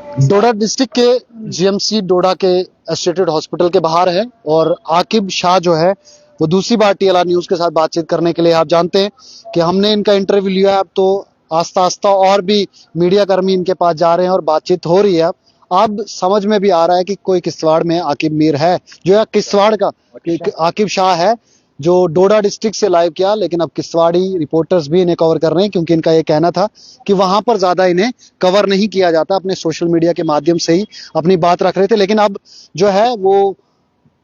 डोडा district के GMC डोडा के associated hospital के बाहर है और आकिब शाह जो है वो दूसरी बार टीएलआर न्यूज के साथ बातचीत करने के लिए, आप जानते हैं कि हमने इनका इंटरव्यू लिया है, अब तो आस्ता आस्ता और भी मीडिया कर्मी इनके पास जा रहे हैं और बातचीत हो रही है। अब समझ में भी आ रहा है कि कोई किश्तवाड़ में आकिब मीर है, जो है किश्तवाड़ का आकिब शाह है, जो डोडा डिस्ट्रिक्ट से लाइव किया, लेकिन अब किश्तवाड़ी रिपोर्टर्स भी इन्हें कवर कर रहे हैं क्योंकि इनका ये कहना था कि वहां पर ज्यादा इन्हें कवर नहीं किया जाता, अपने सोशल मीडिया के माध्यम से ही अपनी बात रख रहे थे। लेकिन अब जो है वो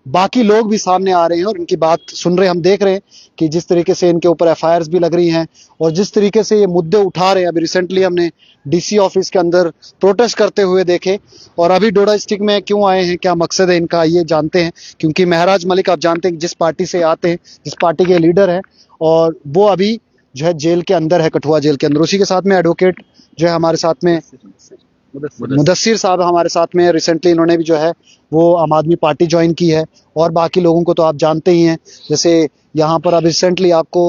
बाकी लोग भी सामने आ रहे हैं और इनकी बात सुन रहे हैं। हम देख रहे हैं कि जिस तरीके से इनके ऊपर एफआईआर्स भी लग रही हैं और जिस तरीके से ये मुद्दे उठा रहे हैं। अभी रिसेंटली हमने डीसी ऑफिस के अंदर प्रोटेस्ट करते हुए देखे और अभी डोडा डिस्ट्रिक्ट में क्यों आए हैं, क्या मकसद है इनका, ये जानते हैं। क्योंकि महराज मलिक, आप जानते हैं जिस पार्टी से आते हैं, जिस पार्टी के लीडर हैं, और वो अभी जो है जेल के अंदर है, कठुआ जेल के अंदर। उसी के साथ में एडवोकेट जो है हमारे साथ में मुदस्सिर साहब हमारे साथ में, रिसेंटली इन्होंने भी जो है वो आम आदमी पार्टी ज्वाइन की है। और बाकी लोगों को तो आप जानते ही हैं, जैसे यहाँ पर अब रिसेंटली आपको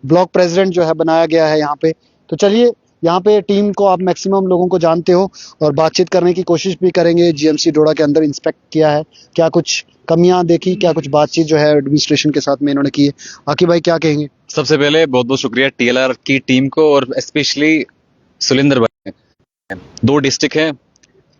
ब्लॉक प्रेसिडेंट जो है बनाया गया है यहाँ पे। तो चलिए, यहाँ पे टीम को आप मैक्सिमम लोगों को जानते हो और बातचीत करने की कोशिश भी करेंगे। जीएमसी डोडा के अंदर इंस्पेक्ट किया है, क्या कुछ कमियां देखी, क्या कुछ बातचीत जो है एडमिनिस्ट्रेशन के साथ में इन्होंने की है। आकिब भाई, क्या कहेंगे? सबसे पहले बहुत बहुत शुक्रिया टीएलआर की टीम को और स्पेशली सुलिंदर भाई। दो डिस्ट्रिक्ट हैं,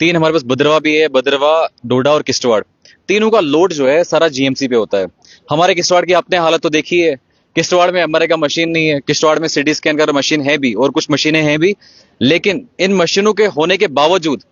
तीन हमारे पास भद्रवा भी है, भद्रवा, डोडा और किश्तवाड़। तीनों का लोड जो है सारा जीएमसी पे होता है। हमारे किश्तवाड़ की आपने हालत तो देखी है, किश्तवाड़ में हमारे का मशीन नहीं है। किश्तवाड़ में सिटी स्कैन का मशीन है भी और कुछ मशीनें हैं भी, लेकिन इन मशीनों के होने के बावजूद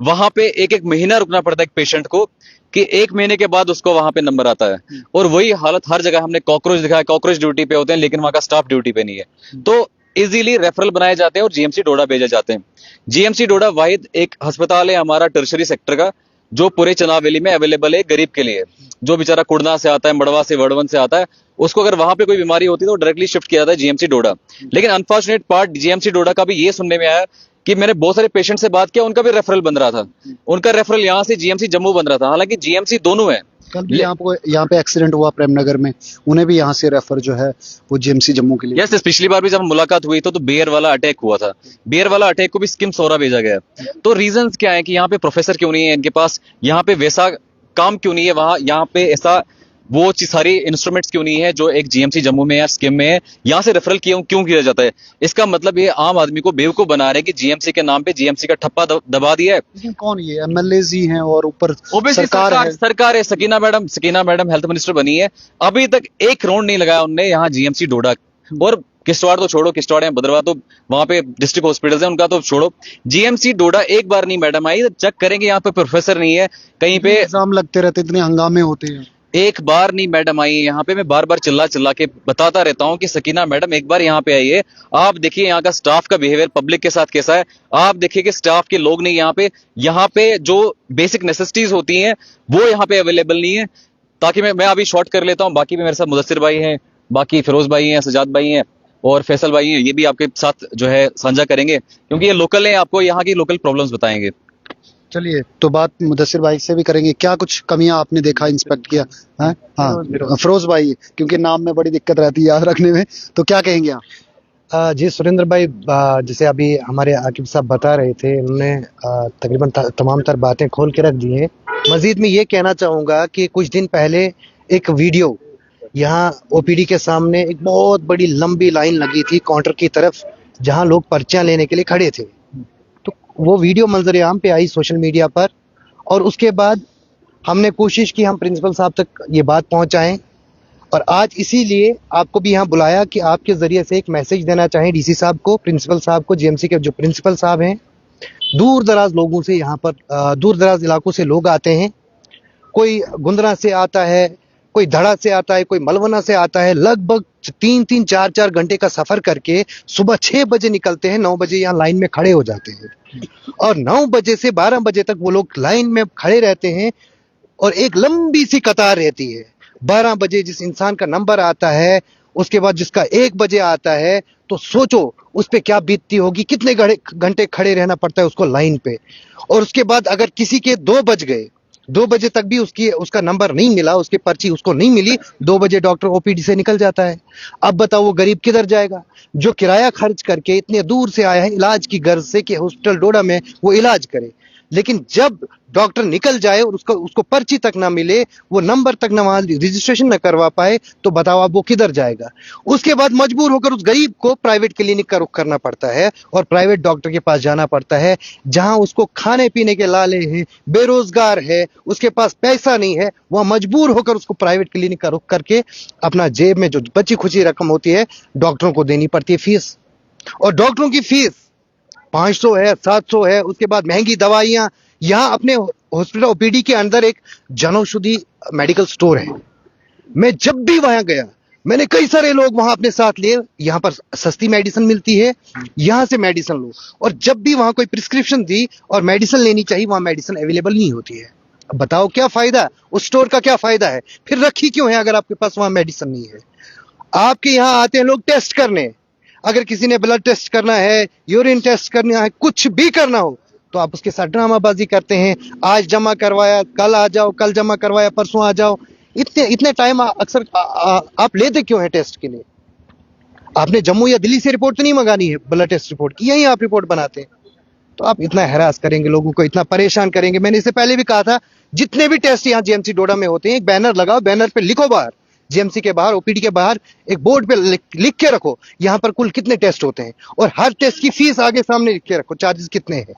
वहां पे एक एक महीना रुकना पड़ता है एक पेशेंट को, कि एक महीने के बाद उसको वहां पे नंबर आता है। और वही हालत हर जगह हमने कॉकरोच दिखाया, कॉकरोच ड्यूटी पे होते हैं लेकिन वहां का स्टाफ ड्यूटी पे नहीं है। तो इजीली रेफरल बनाए जाते हैं और जीएमसी डोडा भेजे जाते हैं। जीएमसी डोडा वाहिद एक अस्पताल है हमारा टर्शरी सेक्टर का, जो पूरे चनाव वैली में अवेलेबल है गरीब के लिए। जो बेचारा कुड़ना से आता है, मड़वा से, वड़वन से आता है, उसको अगर वहां पे कोई बीमारी होती है तो डायरेक्टली शिफ्ट किया जाता है जीएमसी डोडा। लेकिन अनफॉर्चुनेट पार्ट जीएमसी डोडा का भी ये सुनने में आया कि मैंने बहुत सारे पेशेंट से बात किया, उनका भी रेफरल बन रहा था। उनका रेफरल यहाँ से जीएमसी जम्मू बन रहा था, हालांकि जीएमसी दोनों है। कल भी यहाँ पे एक्सीडेंट हुआ प्रेमनगर में, उन्हें भी यहाँ से रेफर जो है वो जीएमसी जम्मू के लिए। यस, पिछली बार भी जब मुलाकात हुई तो बेयर वाला अटैक हुआ था। बेयर वाला अटैक को भी स्किम सोरा भेजा गया। तो रीजंस क्या है कि यहाँ पे प्रोफेसर क्यों नहीं है इनके पास, यहाँ पे वैसा काम क्यों नहीं है, वहां यहाँ पे ऐसा वो सारी इंस्ट्रूमेंट्स क्यों नहीं है जो एक जीएमसी जम्मू में या स्किम में है, यहाँ से रेफरल क्यों किया जाता है। इसका मतलब ये आम आदमी को बेवकूफ बना रहे हैं कि जीएमसी के नाम पे जीएमसी का ठप्पा दबा दिया है। लेकिन कौन, ये एमएलए ही हैं और ऊपर सरकार है। सकीना मैडम हेल्थ मिनिस्टर बनी है, अभी तक एक राउंड नहीं लगाया उनने यहाँ जीएमसी डोडा। और किश्तवाड़ तो छोड़ो, किश्तवाड़ है, भद्रवा तो वहां पे डिस्ट्रिक्ट हॉस्पिटल है उनका तो छोड़ो, जीएमसी डोडा एक बार नहीं मैडम आई, चेक करेंगे यहाँ पे प्रोफेसर नहीं है, कहीं पे एग्जाम लगते रहते, इतने हंगामे होते हैं, एक बार नहीं मैडम आई यहाँ पे। मैं बार बार चिल्ला के बताता रहता हूँ कि सकीना मैडम एक बार यहाँ पे आइए, आप देखिए यहाँ का स्टाफ का बिहेवियर पब्लिक के साथ कैसा है, आप देखिए कि स्टाफ के लोग नहीं यहाँ पे जो बेसिक नेसेसिटीज होती हैं वो यहाँ पे अवेलेबल नहीं है। ताकि मैं अभी शॉर्ट कर लेता हूँ, बाकी में मेरे साथ मुदस्सिर भाई हैं, बाकी फिरोज भाई हैं, सजाद भाई हैं और फैसल भाई हैं, ये भी आपके साथ जो है साझा करेंगे क्योंकि ये लोकल है, आपको यहाँ की लोकल प्रॉब्लम्स बताएंगे। चलिए, तो बात मुदस्सिर भाई से भी करेंगे, क्या कुछ कमियां आपने देखा, इंस्पेक्ट किया है? हाँ, फिरोज भाई, क्योंकि नाम में बड़ी दिक्कत रहती है याद रखने में, तो क्या कहेंगे आप? जी सुरेंद्र भाई, जैसे अभी हमारे आकिब साहब बता रहे थे, उन्होंने तकरीबन तमाम तर बातें खोल के रख दी हैं। मजीद में ये कहना चाहूँगा कि कुछ दिन पहले एक वीडियो यहाँ ओपीडी के सामने एक बहुत बड़ी लंबी लाइन लगी थी काउंटर की तरफ, जहाँ लोग पर्चियाँ लेने के लिए खड़े थे। तो वो वीडियो मंजर आम पे आई सोशल मीडिया पर, और उसके बाद हमने कोशिश की हम प्रिंसिपल साहब तक ये बात पहुँचाएँ, और आज इसीलिए आपको भी यहाँ बुलाया कि आपके जरिए से एक मैसेज देना चाहें डीसी साहब को, प्रिंसिपल साहब को, जीएमसी के जो प्रिंसिपल साहब हैं। दूर दराज लोगों से यहाँ पर दूर दराज इलाकों से लोग आते हैं, कोई गुंदरा से आता है, कोई धड़ा से आता है, कोई मलवना से आता है, लगभग 3-3, 4-4 घंटे का सफर करके सुबह 6 बजे निकलते हैं, 9 बजे यहाँ लाइन में खड़े हो जाते हैं और 9 बजे से 12 बजे तक वो लोग लाइन में खड़े रहते हैं और एक लंबी सी कतार रहती है। 12 बजे जिस इंसान का नंबर आता है, उसके बाद जिसका 1 बजे आता है, तो सोचो उस पे क्या बीतती होगी, कितने घंटे खड़े रहना पड़ता है उसको लाइन पे। और उसके बाद अगर किसी के 2 बज गए 2 बजे तक भी उसका नंबर नहीं मिला, उसकी पर्ची उसको नहीं मिली, 2 बजे डॉक्टर ओपीडी से निकल जाता है। अब बताओ वो गरीब किधर जाएगा, जो किराया खर्च करके इतने दूर से आया है इलाज की गर्ज से कि हॉस्पिटल डोडा में वो इलाज करे, लेकिन जब डॉक्टर निकल जाए और उसको पर्ची तक ना मिले, वो नंबर तक ना वहां रजिस्ट्रेशन ना करवा पाए, तो बताओ अब वो किधर जाएगा। उसके बाद मजबूर होकर उस गरीब को प्राइवेट क्लिनिक का रुख करना पड़ता है और प्राइवेट डॉक्टर के पास जाना पड़ता है, जहां उसको खाने पीने के लाले हैं, बेरोजगार है, उसके पास पैसा नहीं है, वह मजबूर होकर उसको प्राइवेट क्लिनिक का रुख करके अपना जेब में जो बची खुची रकम होती है डॉक्टरों को देनी पड़ती है फीस। और डॉक्टरों की फीस 500 है, 700 है, उसके बाद महंगी दवाइयां। यहाँ अपने हॉस्पिटल ओपीडी के अंदर एक जनौषधि मेडिकल स्टोर है। मैं जब भी वहां गया, मैंने कई सारे लोग वहां अपने साथ लिए, यहाँ पर सस्ती मेडिसिन मिलती है, यहाँ से मेडिसिन लो। और जब भी वहां कोई प्रिस्क्रिप्शन दी और मेडिसिन लेनी चाहिए, वहां मेडिसिन अवेलेबल नहीं होती है। अब बताओ क्या फायदा, उस स्टोर का क्या फायदा है, फिर रखी क्यों है अगर आपके पास वहां मेडिसिन नहीं है। आपके यहाँ आते हैं लोग टेस्ट करने, अगर किसी ने ब्लड टेस्ट करना है, यूरिन टेस्ट करना है, कुछ भी करना हो, तो आप उसके साथ ड्रामाबाजी करते हैं। आज जमा करवाया, कल आ जाओ, कल जमा करवाया, परसों आ जाओ। इतने इतने टाइम अक्सर आप लेते क्यों हैं टेस्ट के लिए? आपने जम्मू या दिल्ली से रिपोर्ट तो नहीं मंगानी है ब्लड टेस्ट रिपोर्ट की, यही आप रिपोर्ट बनाते हैं। तो आप इतना हैरास करेंगे लोगों को, इतना परेशान करेंगे। मैंने इससे पहले भी कहा था, जितने भी टेस्ट यहाँ जीएमसी डोडा में होते हैं, एक बैनर लगाओ, बैनर पे लिखो बाहर, जीएमसी के बाहर, ओपीडी के बाहर एक बोर्ड पे लिख के रखो यहाँ पर कुल कितने टेस्ट होते हैं, और हर टेस्ट की फीस आगे सामने लिख के रखो, चार्जेस कितने हैं।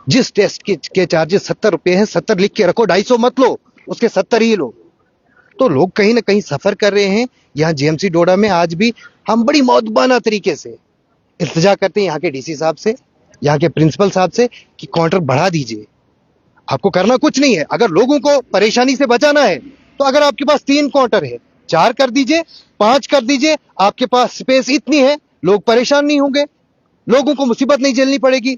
जिस टेस्ट के चार्जेस 70 रुपए हैं, 70 लिख के रखो, 250 मत लो, उसके 70 ही लो। तो लोग कहीं ना कहीं सफर कर रहे हैं। यहाँ जीएमसी डोडा में आज भी हम बड़ी मौदबाना तरीके से इल्तिजा करते हैं यहाँ के डीसी साहब से, यहाँ के प्रिंसिपल साहब से, कि काउंटर बढ़ा दीजिए। आपको करना कुछ नहीं है, अगर लोगों को परेशानी से बचाना है तो अगर आपके पास 3 काउंटर है, 4 कर दीजिए, 5 कर दीजिए, आपके पास स्पेस इतनी है, लोग परेशान नहीं होंगे, लोगों को मुसीबत नहीं झेलनी पड़ेगी।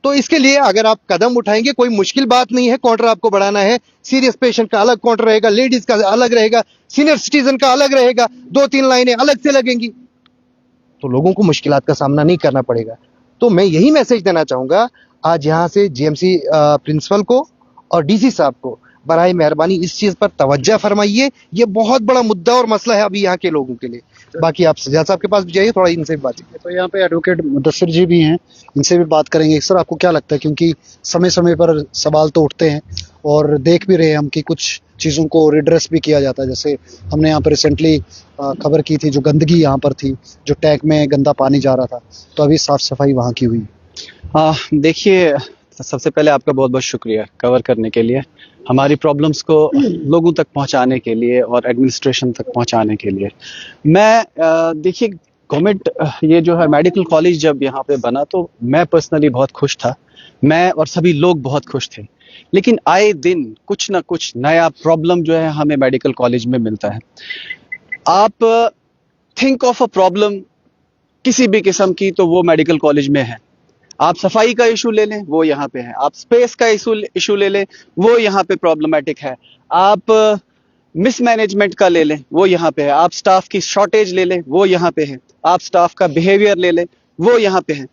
तो इसके लिए अगर आप कदम उठाएंगे, कोई मुश्किल बात नहीं है, काउंटर आपको बढ़ाना है। सीरियस पेशेंट का अलग काउंटर रहेगा, लेडीज का अलग रहेगा, सीनियर सिटीजन का अलग रहेगा, 2-3 लाइनें अलग से लगेंगी, तो लोगों को मुश्किलात का सामना नहीं करना पड़ेगा। तो मैं यही मैसेज देना चाहूंगा आज यहाँ से जीएमसी प्रिंसिपल को और डीसी साहब को, बराए मेहरबानी इस चीज पर तवज्जो फरमाइए। ये बहुत बड़ा मुद्दा और मसला है अभी यहाँ के लोगों के लिए। बाकी आप सजा साहब के पास भी जाइए, थोड़ा इनसे भी बात कीजिए। तो यहाँ पे एडवोकेट मुदस्सिर जी भी हैं, इनसे भी बात करेंगे। सर, आपको क्या लगता है, क्योंकि समय समय पर सवाल तो उठते हैं और देख भी रहे हैं हम कि कुछ चीज़ों को रिड्रेस भी किया जाता है। जैसे हमने यहाँ पर रिसेंटली खबर की थी, जो गंदगी यहाँ पर थी, जो टैंक में गंदा पानी जा रहा था, तो अभी साफ सफाई वहाँ की हुई। देखिए, सबसे पहले आपका बहुत बहुत शुक्रिया कवर करने के लिए, हमारी प्रॉब्लम्स को लोगों तक पहुंचाने के लिए और एडमिनिस्ट्रेशन तक पहुंचाने के लिए। मैं देखिए, गवर्नमेंट ये जो है मेडिकल कॉलेज जब यहाँ पे बना तो मैं पर्सनली बहुत खुश था, मैं और सभी लोग बहुत खुश थे। लेकिन आए दिन कुछ ना कुछ नया प्रॉब्लम जो है हमें मेडिकल कॉलेज में मिलता है। आप थिंक ऑफ अ प्रॉब्लम किसी भी किस्म की तो वो मेडिकल कॉलेज में है। आप सफाई का इशू ले लें, वो यहाँ पे है। आप स्पेस का इशू ले लें, वो यहाँ पे प्रॉब्लमेटिक है। आप मिसमैनेजमेंट का ले लें, वो यहाँ पे है। आप स्टाफ की शॉर्टेज ले लें, वो यहाँ पे है। आप स्टाफ का बिहेवियर ले लें, वो यहाँ पे है।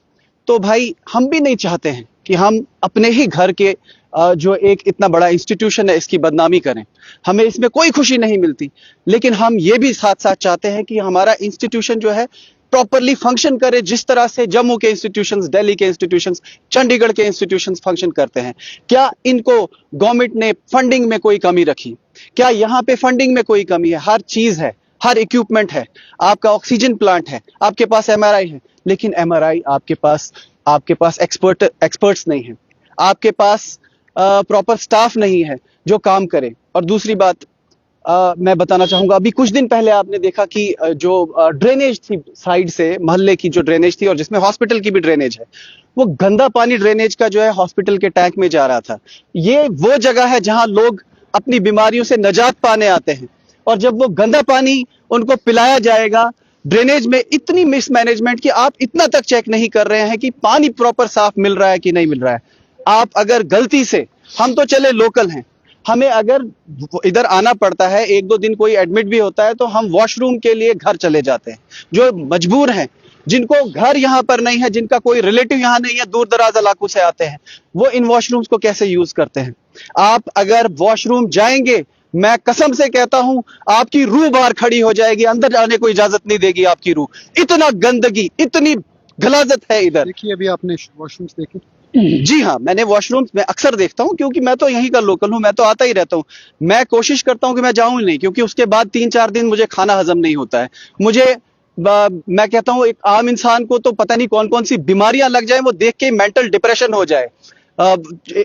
तो भाई, हम भी नहीं चाहते हैं कि हम अपने ही घर के जो एक इतना बड़ा इंस्टीट्यूशन है इसकी बदनामी करें। हमें इसमें कोई खुशी नहीं मिलती, लेकिन हम ये भी साथ साथ चाहते हैं कि हमारा इंस्टीट्यूशन जो है प्रॉपरली फंक्शन करे, जिस तरह से जम्मू के इंस्टीट्यूशंस, दिल्ली के इंस्टीट्यूशंस, चंडीगढ़ के इंस्टीट्यूशंस फंक्शन करते हैं। क्या इनको गवर्नमेंट ने फंडिंग में कोई कमी रखी? क्या यहाँ पे फंडिंग में कोई कमी है? हर चीज है, हर इक्विपमेंट है, आपका ऑक्सीजन प्लांट है, आपके पास एमआरआई है, लेकिन एमआरआई आपके पास एक्सपर्ट्स नहीं है, आपके पास प्रॉपर स्टाफ नहीं है जो काम करे। और दूसरी बात मैं बताना चाहूंगा, अभी कुछ दिन पहले आपने देखा कि जो ड्रेनेज थी साइड से, मोहल्ले की जो ड्रेनेज थी और जिसमें हॉस्पिटल की भी ड्रेनेज है, वो गंदा पानी ड्रेनेज का जो है हॉस्पिटल के टैंक में जा रहा था। ये वो जगह है जहां लोग अपनी बीमारियों से निजात पाने आते हैं, और जब वो गंदा पानी उनको पिलाया जाएगा, ड्रेनेज में इतनी मिसमैनेजमेंट कि आप इतना तक चेक नहीं कर रहे हैं कि पानी प्रॉपर साफ मिल रहा है कि नहीं मिल रहा है। आप अगर गलती से, हम तो चले लोकल हैं, हमें अगर इधर आना पड़ता है, 1-2 दिन कोई एडमिट भी होता है, तो हम वॉशरूम के लिए घर चले जाते हैं। जो मजबूर हैं, जिनको घर यहाँ पर नहीं है, जिनका कोई रिलेटिव यहाँ नहीं है, दूर दराज इलाकों से आते हैं, वो इन वॉशरूम्स को कैसे यूज करते हैं। आप अगर वॉशरूम जाएंगे, मैं कसम से कहता हूं आपकी रूह बाहर खड़ी हो जाएगी, अंदर जाने को इजाजत नहीं देगी आपकी रूह। इतना गंदगी, इतनी गलाजत है इधर। देखिए अभी आपने वॉशरूम्स देखे? जी हाँ, मैंने वॉशरूम्स में अक्सर देखता हूं, क्योंकि मैं तो यहीं का लोकल हूं, मैं तो आता ही रहता हूं। मैं कोशिश करता हूं कि मैं जाऊं ही नहीं, क्योंकि उसके बाद 3-4 दिन मुझे खाना हजम नहीं होता है। मुझे मैं कहता हूं एक आम इंसान को तो पता नहीं कौन कौन सी बीमारियां लग जाए, वो देख के मेंटल डिप्रेशन हो जाए।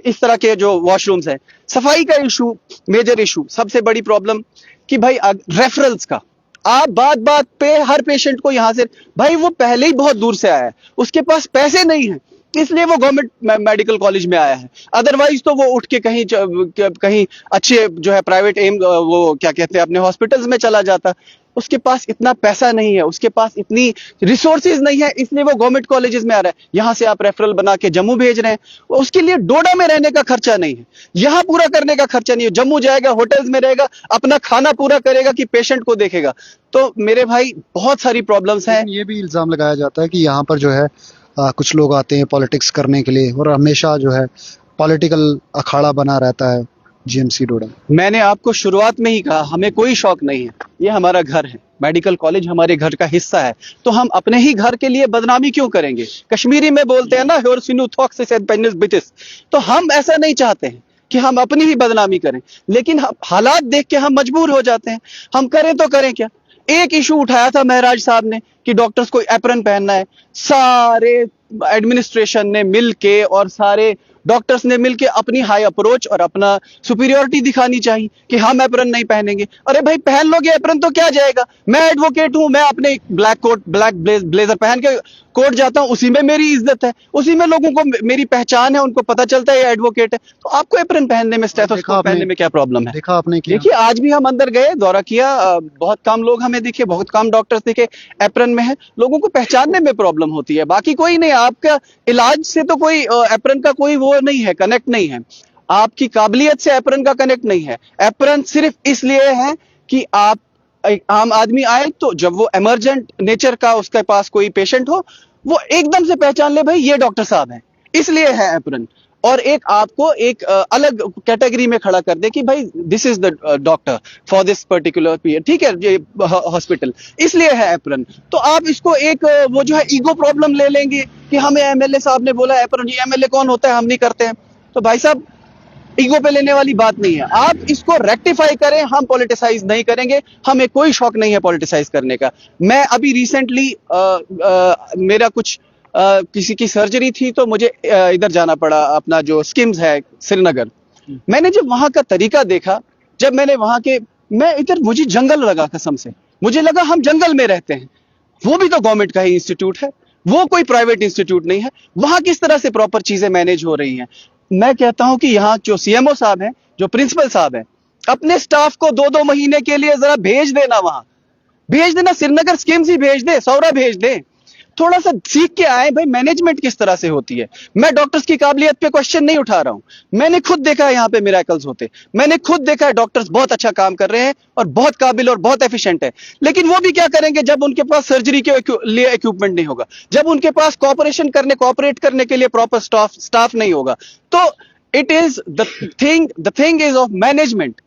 इस तरह के जो वॉशरूम्स हैं, सफाई का इशू, मेजर इशू, सबसे बड़ी प्रॉब्लम कि भाई रेफरल्स का, आप बात बात पे हर पेशेंट को यहां से, भाई वो पहले ही बहुत दूर से आया है, उसके पास पैसे नहीं है, इसलिए वो गवर्नमेंट मेडिकल कॉलेज में आया है। अदरवाइज तो वो उठ के कहीं कहीं अच्छे जो है प्राइवेट वो क्या कहते हैं अपने हॉस्पिटल्स में चला जाता। उसके पास इतना पैसा नहीं है, उसके पास इतनी रिसोर्सेज नहीं है, इसलिए वो गवर्नमेंट कॉलेजेस में आ रहा है। यहां से आप रेफरल बना के जम्मू भेज रहे हैं, उसके लिए डोडा में रहने का खर्चा नहीं है, यहां पूरा करने का खर्चा नहीं है। जम्मू जाएगा, होटल्स में रहेगा, अपना खाना पूरा करेगा कि पेशेंट को देखेगा। तो मेरे भाई बहुत सारी प्रॉब्लम्स हैं। ये भी इल्जाम लगाया जाता है कि यहाँ पर जो है कुछ लोग आते हैं पॉलिटिक्स करने के लिए और हमेशा जो है पॉलिटिकल अखाड़ा बना रहता है जीएमसी डोडा। मैंने आपको शुरुआत में ही कहा, हमें कोई शौक नहीं है, ये हमारा घर है, मेडिकल कॉलेज हमारे घर का हिस्सा है, तो हम अपने ही घर के लिए बदनामी क्यों करेंगे। कश्मीरी में बोलते हैं ना, "Hör sinu thox is pennis bitis", तो हम ऐसा नहीं चाहते हैं कि हम अपनी ही बदनामी करें, लेकिन हालात देख के हम मजबूर हो जाते हैं। हम करें तो करें क्या। एक इशू उठाया था महराज साहब ने कि डॉक्टर्स को एप्रन पहनना है, सारे एडमिनिस्ट्रेशन ने मिलके और सारे डॉक्टर्स ने मिलके अपनी हाई अप्रोच और अपना सुपीरियोरिटी दिखानी चाहिए कि हम एप्रन नहीं पहनेंगे। अरे भाई पहन लोगे एप्रन तो क्या जाएगा। मैं एडवोकेट हूं, मैं अपने ब्लैक कोट, ब्लैक ब्लेजर पहन के कोर्ट जाता हूं, उसी में मेरी इज्जत है, उसी में लोगों को मेरी पहचान है, उनको पता चलता है ये एडवोकेट है। तो आपको एप्रन पहनने में, स्टेथोस्कोप पहनने में क्या प्रॉब्लम है। देखा आपने किया? देखिए आज भी हम अंदर गए, दौरा किया, बहुत कम लोग हमें दिखे, बहुत कम डॉक्टर्स दिखे एप्रन में है। लोगों को पहचानने में प्रॉब्लम होती है, बाकी कोई नहीं। आपका इलाज से तो कोई एप्रन का कोई वो नहीं है, कनेक्ट नहीं है। आपकी काबिलियत से एप्रन का कनेक्ट नहीं है। एप्रन सिर्फ इसलिए है कि आप एक आम आदमी आए तो जब वो इमरजेंट नेचर का उसके पास कोई पेशेंट हो, वो एकदम से पहचान ले भाई ये डॉक्टर साहब हैं, इसलिए है एप्रन। और एक आपको एक अलग कैटेगरी में खड़ा कर दे कि भाई this is the doctor for this particular period, ठीक है, ये हॉस्पिटल, इसलिए है एप्रन। तो आप इसको एक वो जो है ईगो प्रॉब्लम ले लेंगे कि हमें एमएलए साहब ने बोला एप्रन, ये एमएलए कौन होता है, हम नहीं करते हैं। तो भाई साहब ईगो पे लेने वाली बात नहीं है, आप इसको रेक्टिफाई करें। हम पॉलिटिसाइज नहीं करेंगे, हमें कोई शौक नहीं है पॉलिटिसाइज करने का। मैं अभी रिसेंटली मेरा कुछ किसी की सर्जरी थी, तो मुझे इधर जाना पड़ा, अपना जो स्किम्स है श्रीनगर। मैंने जब वहां का तरीका देखा, जब मैंने वहां के, मैं इधर मुझे जंगल लगा, कसम से मुझे लगा हम जंगल में रहते हैं। वो भी तो गवर्नमेंट का ही इंस्टीट्यूट है, वो कोई प्राइवेट इंस्टीट्यूट नहीं है। वहां किस तरह से प्रॉपर चीजें मैनेज हो रही हैं। मैं कहता हूं कि यहाँ जो सीएमओ साहब हैं, जो प्रिंसिपल साहब हैं, अपने स्टाफ को 2-2 महीने के लिए जरा भेज देना, वहां भेज देना, श्रीनगर स्कीम्स ही भेज दे, सौरा भेज दे, थोड़ा सा सीख के आए भाई मैनेजमेंट किस तरह से होती है। मैं डॉक्टर्स की काबिलियत पे क्वेश्चन नहीं उठा रहा हूं, मैंने खुद देखा है यहाँ पे मिरेकल्स होते, मैंने खुद देखा है डॉक्टर्स बहुत अच्छा काम कर रहे हैं और बहुत काबिल और बहुत एफिशिएंट है। लेकिन वो भी क्या करेंगे जब उनके पास सर्जरी के लिए इक्विपमेंट नहीं होगा, जब उनके पास कोऑपरेट करने के लिए प्रॉपर स्टाफ नहीं होगा। तो it is the thing is of management.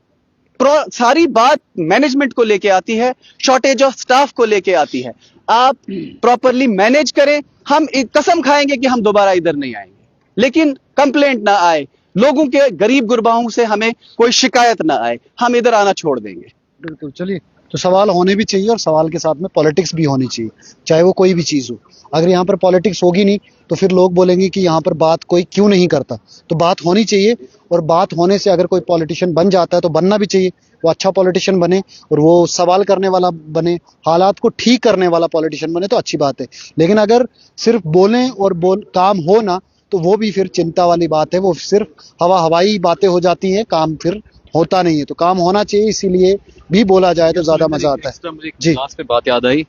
सारी बात मैनेजमेंट को लेके आती है, शॉर्टेज ऑफ स्टाफ को लेके आती है। आप प्रॉपरली मैनेज करें, हम एक कसम खाएंगे कि हम दोबारा इधर नहीं आएंगे, लेकिन कंप्लेंट ना आए, लोगों के गरीब गुरबाओं से हमें कोई शिकायत ना आए, हम इधर आना छोड़ देंगे। बिल्कुल, चलिए, तो सवाल होने भी चाहिए और सवाल के साथ में पॉलिटिक्स भी होनी चाहिए, चाहे वो कोई भी चीज़ हो। अगर यहाँ पर पॉलिटिक्स होगी नहीं तो फिर लोग बोलेंगे कि यहाँ पर बात कोई क्यों नहीं करता। तो बात होनी चाहिए, और बात होने से अगर कोई पॉलिटिशियन बन जाता है तो बनना भी चाहिए, वो अच्छा पॉलिटिशियन बने और वो सवाल करने वाला बने, हालात को ठीक करने वाला पॉलिटिशियन बने, तो अच्छी बात है। लेकिन अगर सिर्फ बोलें और काम हो ना, तो वो भी फिर चिंता वाली बात है, वो सिर्फ हवाई बातें हो जाती हैं, काम फिर होता नहीं है। तो काम होना चाहिए, इसीलिए भी बोला जाए तो ज्यादा मजा आता है। जी, लास्ट पे बात याद आई,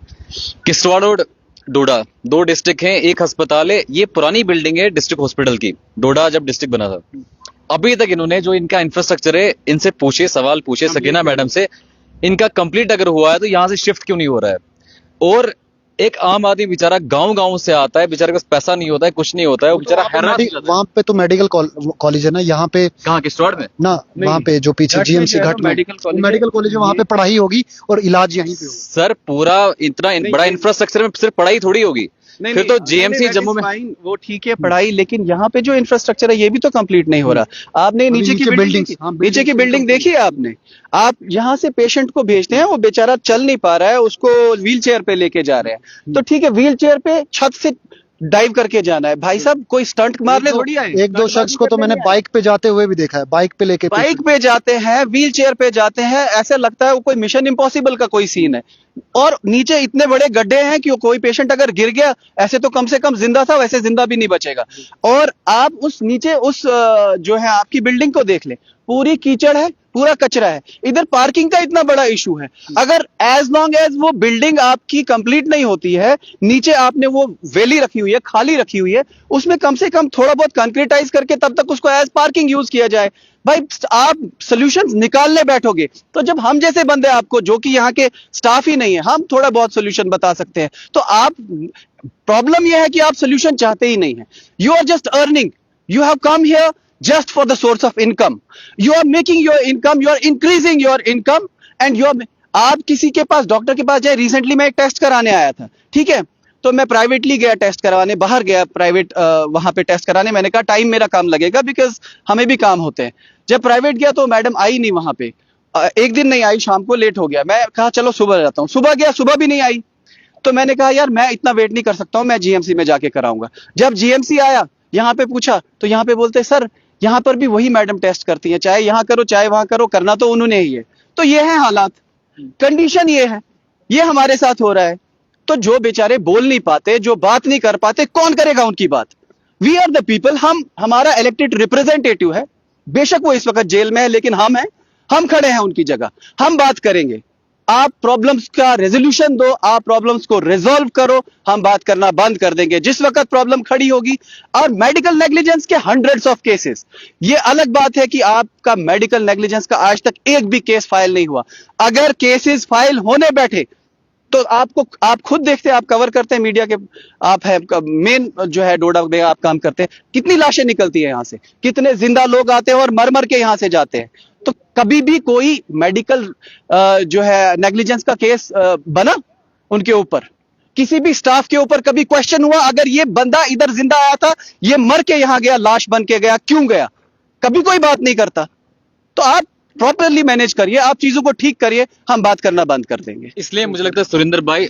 किश्तवाड़ और डोडा 2 डिस्ट्रिक्ट हैं, एक अस्पताल है। ये पुरानी बिल्डिंग है डिस्ट्रिक्ट हॉस्पिटल की, डोडा जब डिस्ट्रिक्ट बना था। अभी तक इन्होंने जो इनका इंफ्रास्ट्रक्चर है, इनसे पूछे, सवाल पूछे सकीना मैडम से, इनका कंप्लीट अगर हुआ है तो यहाँ से शिफ्ट क्यों नहीं हो रहा है। और एक आम आदमी बेचारा गांव से आता है, बेचारे के पास पैसा नहीं होता है, कुछ नहीं होता है, वो बेचारा हैरान हो जाता है। वहां पे तो मेडिकल कॉलेज है ना, यहाँ पे कहाँ, किश्तवाड़ में? ना, वहां पे जो पीछे घाट में जीएमसी जो है घाट ना, में मेडिकल कॉलेज है, वहां पे पढ़ाई होगी और इलाज यहीं पे होगा। सर पूरा इतना बड़ा इंफ्रास्ट्रक्चर में सिर्फ पढ़ाई थोड़ी होगी, फिर तो जीएमसी जम्मू में। वो ठीक है पढ़ाई, लेकिन यहाँ पे जो इंफ्रास्ट्रक्चर है ये भी तो कंप्लीट नहीं हो रहा। आपने अभी नीचे की नीचे बिल्डिंग buildings, हाँ, नीचे की buildings बिल्डिंग देखी है आपने? आप यहाँ से पेशेंट को भेजते हैं, वो बेचारा चल नहीं पा रहा है, उसको व्हील चेयर पे लेके जा रहे हैं, तो ठीक है व्हील चेयर पे छत से डाइव करके जाना है। भाई साहब कोई स्टंट मारने थोड़ी आए। एक दो शख्स को तो मैंने बाइक पे जाते हुए भी देखा है, बाइक पे लेके बाइक पे जाते हैं, व्हील चेयर पे जाते हैं, ऐसे लगता है वो कोई मिशन इम्पॉसिबल का कोई सीन है। और नीचे इतने बड़े गड्ढे हैं कि कोई पेशेंट अगर गिर गया, ऐसे तो कम से कम जिंदा था, वैसे जिंदा भी नहीं बचेगा। और आप उस नीचे उस जो है आपकी बिल्डिंग को देख ले, पूरी कीचड़ है, पूरा कचरा है। इधर पार्किंग का इतना बड़ा इशू है। अगर एज लॉन्ग एज वो बिल्डिंग आपकी कंप्लीट नहीं होती है, नीचे आपने वो वैली रखी हुई है, खाली रखी हुई है, उसमें कम से कम थोड़ा बहुत कंक्रीटाइज करके तब तक उसको एज पार्किंग यूज किया जाए। भाई आप सोल्यूशन निकालने बैठोगे तो जब हम जैसे बंदे आपको, जो कि यहाँ के स्टाफ ही नहीं है, हम थोड़ा बहुत सोल्यूशन बता सकते हैं, तो आप, प्रॉब्लम यह है कि आप सोल्यूशन चाहते ही नहीं है। You are just earning, you have come here just for the source of income. You are making your income, you are increasing your income, and you are, आप किसी के पास, डॉक्टर के पास जाए। रिसेंटली मैं एक टेस्ट कराने आया था, ठीक है, तो मैं प्राइवेटली गया टेस्ट करवाने, बाहर गया प्राइवेट वहां पे टेस्ट कराने। मैंने कहा टाइम मेरा कम लगेगा, बिकॉज हमें भी काम होते हैं। जब प्राइवेट गया तो मैडम आई नहीं वहां पे, एक दिन नहीं आई, शाम को लेट हो गया। मैं कहा चलो सुबह जाता हूँ, सुबह गया, सुबह भी नहीं आई। तो मैंने कहा यार मैं इतना वेट नहीं कर सकता हूँ, मैं जीएमसी में जाके कराऊंगा। जब जीएमसी आया, यहाँ पे पूछा, तो यहाँ पे बोलते सर यहाँ पर भी वही मैडम टेस्ट करती है, चाहे यहाँ करो चाहे वहां करो, करना तो उन्होंने ही है। तो ये है हालात, कंडीशन ये है, ये हमारे साथ हो रहा है। तो जो बेचारे बोल नहीं पाते, जो बात नहीं कर पाते, कौन करेगा उनकी बात? वी आर द पीपल, हम, हमारा इलेक्टेड रिप्रेजेंटेटिव है। बेशक वो इस वक्त जेल में है, लेकिन हम हैं, हम खड़े हैं उनकी जगह, हम बात करेंगे। आप प्रॉब्लम्स का रेजोल्यूशन दो, आप प्रॉब्लम्स को रिजॉल्व करो, हम बात करना बंद कर देंगे जिस वक्त प्रॉब्लम खड़ी होगी। और मेडिकल नेग्लिजेंस के हंड्रेड्स ऑफ केसेस, ये अलग बात है कि आपका मेडिकल नेग्लिजेंस का आज तक एक भी केस फाइल नहीं हुआ। अगर केसेस फाइल होने बैठे तो आपको, आप खुद देखते हैं, आप कवर करते हैं मीडिया के, आप है मेन जो है डोडा में आप काम करते हैं, कितनी लाशें निकलती है यहाँ से, कितने जिंदा लोग आते हैं और मर मर के यहाँ से जाते हैं। तो कभी भी कोई मेडिकल जो है नेग्लिजेंस का केस बना उनके ऊपर, किसी भी स्टाफ के ऊपर कभी क्वेश्चन हुआ? अगर ये बंदा इधर जिंदा आया था, ये मर के यहां गया, लाश बन के गया, क्यों गया? कभी कोई बात नहीं करता। तो आप प्रॉपरली मैनेज करिए, आप चीजों को ठीक करिए, हम बात करना बंद कर देंगे। इसलिए मुझे लगता है सुरेंद्र भाई,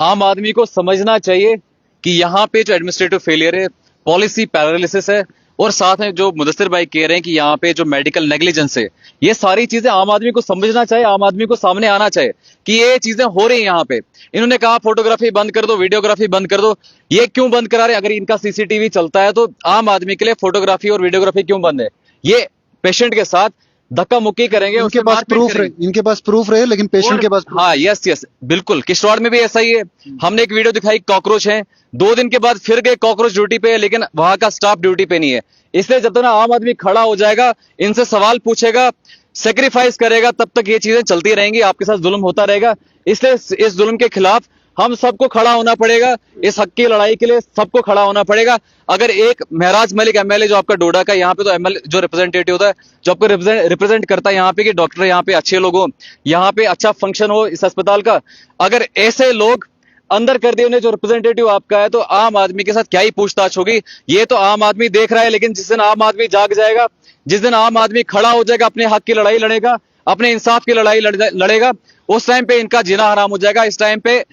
आम आदमी को समझना चाहिए कि यहाँ पे जो एडमिनिस्ट्रेटिव फेलियर है, पॉलिसी पैरालिसिस है, और साथ में जो मुदस्सिर भाई कह रहे हैं कि यहाँ पे जो मेडिकल नेग्लिजेंस है, ये सारी चीजें आम आदमी को समझना चाहिए, आम आदमी को सामने आना चाहिए कि ये चीजें हो रही हैं यहाँ पे। इन्होंने कहा फोटोग्राफी बंद कर दो, वीडियोग्राफी बंद कर दो, ये क्यों बंद करा रहे हैं? अगर इनका सीसीटीवी चलता है तो आम आदमी के लिए फोटोग्राफी और वीडियोग्राफी क्यों बंद है? ये पेशेंट के साथ धक्का मुक्की करेंगे, इनके पास प्रूफ रहे, इनके पास प्रूफ रहे, लेकिन पेशेंट के पास हाँ, यस बिल्कुल। किश्तवाड़ में भी ऐसा ही है। हमने एक वीडियो दिखाई, कॉकरोच है, 2 दिन के बाद फिर गए कॉकरोच ड्यूटी पे, लेकिन वहां का स्टाफ ड्यूटी पे नहीं है। इसलिए जब तक ना आम आदमी खड़ा हो जाएगा, इनसे सवाल पूछेगा, सेक्रीफाइस करेगा, तब तक ये चीजें चलती रहेंगी, आपके साथ जुल्म होता रहेगा। इसलिए इस जुल्म के खिलाफ हम सबको खड़ा होना पड़ेगा, इस हक की लड़ाई के लिए सबको खड़ा होना पड़ेगा। अगर एक महराज मलिक एमएलए जो आपका डोडा का, यहाँ पे तो एमएलए जो रिप्रेजेंटेटिव होता है, जो आपको रिप्रेजेंट करता है यहाँ पे, कि डॉक्टर यहाँ पे अच्छे लोग हो, यहाँ पे अच्छा फंक्शन हो इस अस्पताल का, अगर ऐसे लोग अंदर कर दिए उन्हें, जो रिप्रेजेंटेटिव आपका है, तो आम आदमी के साथ क्या ही पूछताछ होगी? ये तो आम आदमी देख रहा है, लेकिन जिस दिन आम आदमी जाग जाएगा, जिस दिन आम आदमी खड़ा हो जाएगा, अपने हक की लड़ाई लड़ेगा, अपने इंसाफ की लड़ाई लड़ेगा, उस टाइम पे इनका जीना हराम हो जाएगा। इस टाइम पे,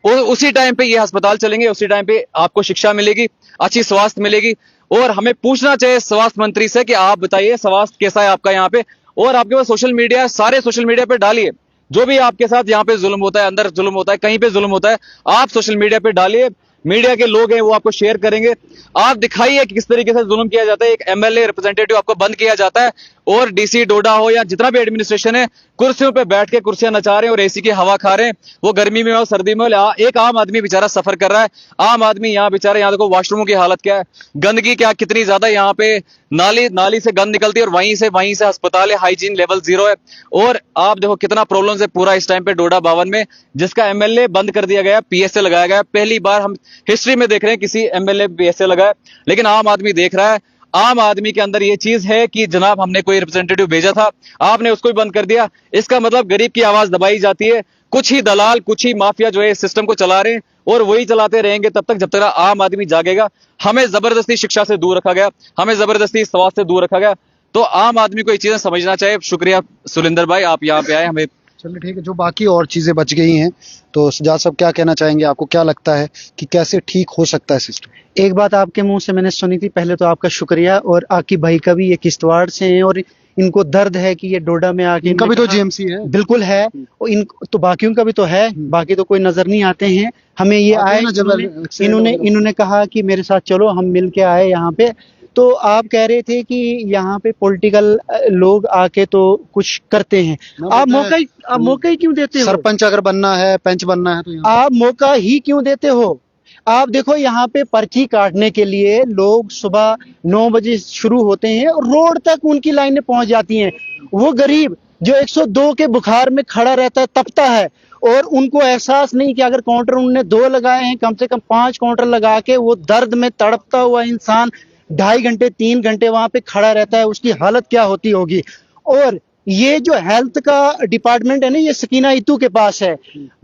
उसी टाइम पे ये अस्पताल चलेंगे, उसी टाइम पे आपको शिक्षा मिलेगी, अच्छी स्वास्थ्य मिलेगी। और हमें पूछना चाहिए स्वास्थ्य मंत्री से कि आप बताइए स्वास्थ्य कैसा है आपका यहाँ पे, और आपके पास सोशल मीडिया है, सारे सोशल मीडिया पे डालिए जो भी आपके साथ यहाँ पे जुल्म होता है, अंदर जुल्म होता है, कहीं पे जुल्म होता है, आप सोशल मीडिया पे डालिए। मीडिया के लोग हैं वो आपको शेयर करेंगे। आप दिखाइए कि किस तरीके से जुल्म किया जाता है, एक एमएलए रिप्रेजेंटेटिव आपको बंद किया जाता है और डीसी डोडा हो या जितना भी एडमिनिस्ट्रेशन है कुर्सियों पे बैठ के कुर्सियां नचा रहे हैं और एसी की हवा खा रहे हैं। वो गर्मी में हो सर्दी में हो, एक आम आदमी बेचारा सफर कर रहा है। आम आदमी यहाँ बेचारा, यहाँ देखो वॉशरूमों की हालत क्या है, गंदगी क्या कितनी ज्यादा, यहाँ पे नाली से गंद निकलती है और वहीं से अस्पताल है, हाइजीन लेवल 0 है। और आप देखो कितना प्रॉब्लम है पूरा इस टाइम पे डोडा भवन में, जिसका एमएलए बंद कर दिया गया, पीएसए लगाया गया। पहली बार हम हिस्ट्री में देख रहे हैं किसी एमएलए पीएसए लगाया, लेकिन आम आदमी देख रहा है। आम आदमी के अंदर ये चीज है कि जनाब हमने कोई रिप्रेजेंटेटिव भेजा था, आपने उसको भी बंद कर दिया। इसका मतलब गरीब की आवाज दबाई जाती है। कुछ ही दलाल, कुछ ही माफिया जो है इस सिस्टम को चला रहे हैं और वही चलाते रहेंगे तब तक जब तक आम आदमी जागेगा। हमें जबरदस्ती शिक्षा से दूर रखा गया, हमें जबरदस्ती स्वास्थ्य से दूर रखा गया। तो आम आदमी को ये चीजें समझना चाहिए। शुक्रिया सुलिंदर भाई, आप यहाँ पे आए। हमें चलिए ठीक है, जो बाकी और चीजें बच गई हैं तो सजाद साहब क्या कहना चाहेंगे? आपको क्या लगता है कि कैसे ठीक हो सकता है सिस्टम? एक बात आपके मुंह से मैंने सुनी थी, पहले तो आपका शुक्रिया। और आकिब भाई का भी, ये किश्तवाड़ से हैं और इनको दर्द है कि ये डोडा में आके, इनका भी तो जीएमसी है। बिल्कुल है, और इन तो बाकियों का भी तो है, बाकी तो कोई नजर नहीं आते हैं। हमें ये आए, इन्होंने कहा कि मेरे साथ चलो, हम मिल के आए यहाँ पे। तो आप कह रहे थे कि यहाँ पे पॉलिटिकल लोग आके तो कुछ करते हैं, आप मौका ही क्यों देते हो? सरपंच अगर बनना है, पंच बनना है, तो आप मौका ही क्यों देते हो? आप देखो यहाँ पे पर्ची काटने के लिए लोग सुबह 9 बजे शुरू होते हैं और रोड तक उनकी लाइनें पहुंच जाती हैं। वो गरीब जो 102 के बुखार में खड़ा रहता है, तपता है, और उनको एहसास नहीं कि अगर काउंटर उन्होंने 2 लगाए हैं, कम से कम 5 काउंटर लगा के वो दर्द में तड़पता हुआ इंसान 2.5 घंटे 3 घंटे वहां पे खड़ा रहता है, उसकी हालत क्या होती होगी। और ये जो हेल्थ का डिपार्टमेंट है ना, ये सकीना इतू के पास है।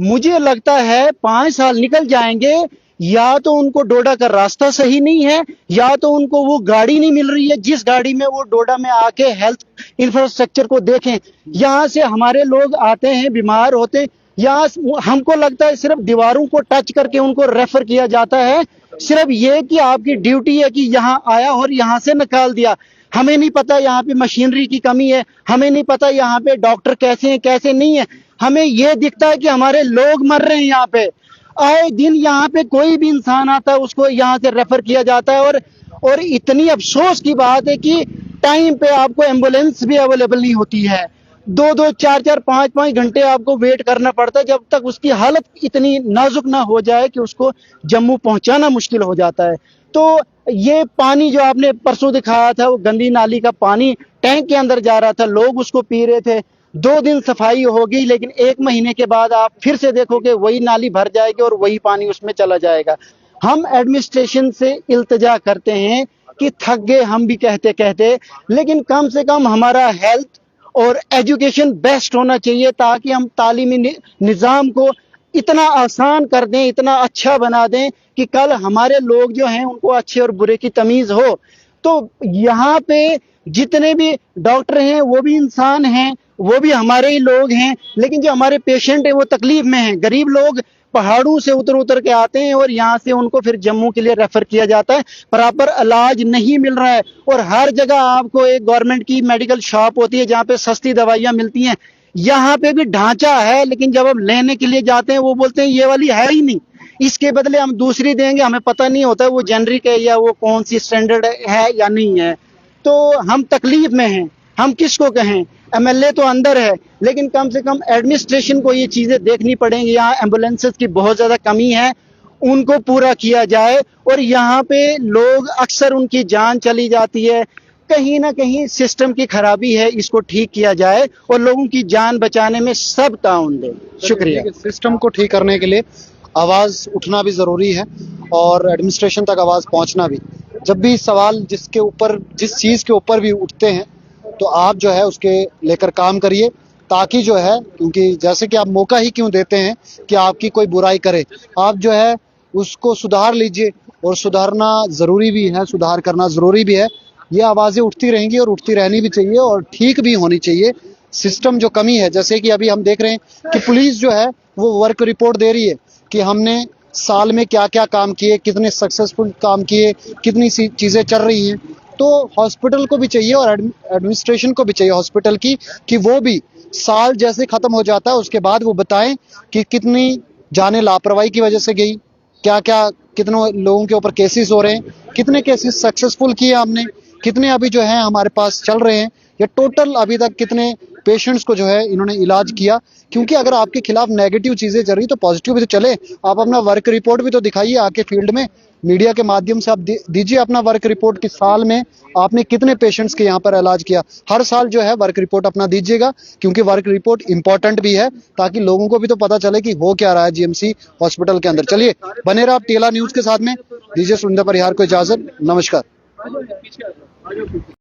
मुझे लगता है 5 साल निकल जाएंगे, या तो उनको डोडा का रास्ता सही नहीं है, या तो उनको वो गाड़ी नहीं मिल रही है जिस गाड़ी में वो डोडा में आके हेल्थ इंफ्रास्ट्रक्चर को देखें। यहाँ से हमारे लोग आते हैं, बीमार होते हैं, यहाँ हमको लगता है सिर्फ दीवारों को टच करके उनको रेफर किया जाता है। सिर्फ ये कि आपकी ड्यूटी है कि यहाँ आया और यहाँ से निकाल दिया। हमें नहीं पता यहाँ पे मशीनरी की कमी है, हमें नहीं पता यहाँ पे डॉक्टर कैसे हैं कैसे नहीं है। हमें ये दिखता है कि हमारे लोग मर रहे हैं यहाँ पे। आए दिन यहाँ पे कोई भी इंसान आता है उसको यहाँ से रेफर किया जाता है। और इतनी अफसोस की बात है कि टाइम पे आपको एम्बुलेंस भी अवेलेबल नहीं होती है। 2-2, 4-4, 5-5 घंटे आपको वेट करना पड़ता है, जब तक उसकी हालत इतनी नाजुक ना हो जाए कि उसको जम्मू पहुंचाना मुश्किल हो जाता है। तो ये पानी जो आपने परसों दिखाया था, वो गंदी नाली का पानी टैंक के अंदर जा रहा था, लोग उसको पी रहे थे। 2 दिन सफाई होगी, लेकिन 1 महीने के बाद आप फिर से देखोगे वही नाली भर जाएगी और वही पानी उसमें चला जाएगा। हम एडमिनिस्ट्रेशन से इल्तिजा करते हैं कि थक गए हम भी कहते कहते, लेकिन कम से कम हमारा हेल्थ और एजुकेशन बेस्ट होना चाहिए, ताकि हम तालीमी निज़ाम को इतना आसान कर दें, इतना अच्छा बना दें कि कल हमारे लोग जो हैं उनको अच्छे और बुरे की तमीज़ हो। तो यहाँ पे जितने भी डॉक्टर हैं वो भी इंसान हैं, वो भी हमारे ही लोग हैं, लेकिन जो हमारे पेशेंट हैं वो तकलीफ में हैं। गरीब लोग पहाड़ों से उतर के आते हैं और यहाँ से उनको फिर जम्मू के लिए रेफर किया जाता है। प्रॉपर इलाज नहीं मिल रहा है, और हर जगह आपको एक गवर्नमेंट की मेडिकल शॉप होती है जहाँ पे सस्ती दवाइयाँ मिलती हैं। यहाँ पे भी ढांचा है, लेकिन जब हम लेने के लिए जाते हैं वो बोलते हैं ये वाली है ही नहीं, इसके बदले हम दूसरी देंगे। हमें पता नहीं होता वो जेनरिक है या वो कौन सी स्टैंडर्ड है या नहीं है। तो हम तकलीफ में हैं, हम किसको कहें? एमएलए तो अंदर है, लेकिन कम से कम एडमिनिस्ट्रेशन को ये चीजें देखनी पड़ेंगी। यहाँ एम्बुलेंसेस की बहुत ज्यादा कमी है, उनको पूरा किया जाए। और यहाँ पे लोग अक्सर उनकी जान चली जाती है, कहीं ना कहीं सिस्टम की खराबी है, इसको ठीक किया जाए और लोगों की जान बचाने में सब ताउन दें। शुक्रिया। सिस्टम को ठीक करने के लिए आवाज उठना भी जरूरी है और एडमिनिस्ट्रेशन तक आवाज पहुंचना भी। जब भी सवाल जिस चीज के ऊपर भी उठते हैं तो आप जो है उसके लेकर काम करिए, ताकि जो है, क्योंकि जैसे कि आप मौका ही क्यों देते हैं कि आपकी कोई बुराई करे, आप जो है उसको सुधार लीजिए। और सुधारना जरूरी भी है, सुधार करना जरूरी भी है। ये आवाजें उठती रहेंगी और उठती रहनी भी चाहिए और ठीक भी होनी चाहिए। सिस्टम जो कमी है, जैसे कि अभी हम देख रहे हैं कि पुलिस जो है वो वर्क रिपोर्ट दे रही है कि हमने साल में क्या क्या काम किए, कितने सक्सेसफुल काम किए, कितनी सी चीजें चल रही हैं। तो हॉस्पिटल को भी चाहिए और एडमिनिस्ट्रेशन को भी चाहिए हॉस्पिटल की, कि वो भी साल जैसे खत्म हो जाता है उसके बाद वो बताएं कि कितनी जानें लापरवाही की वजह से गई, क्या क्या कितने लोगों के ऊपर केसेस हो रहे हैं, कितने केसेस सक्सेसफुल किए हमने, कितने अभी जो है हमारे पास चल रहे हैं, या टोटल अभी तक कितने पेशेंट्स को जो है इन्होंने इलाज किया। क्योंकि अगर आपके खिलाफ नेगेटिव चीजें चल रही तो पॉजिटिव भी तो चले। आप अपना वर्क रिपोर्ट भी तो दिखाइए आके फील्ड में, मीडिया के माध्यम से आप दीजिए अपना वर्क रिपोर्ट कि साल में आपने कितने पेशेंट्स के यहाँ पर इलाज किया। हर साल जो है वर्क रिपोर्ट अपना दीजिएगा, क्योंकि वर्क रिपोर्ट इंपॉर्टेंट भी है, ताकि लोगों को भी तो पता चले कि हो क्या रहा है जीएमसी हॉस्पिटल के अंदर। चलिए बने रहा आप टीएलआर न्यूज के साथ में, दीजिए सुरिंदर परिहार को इजाजत, नमस्कार।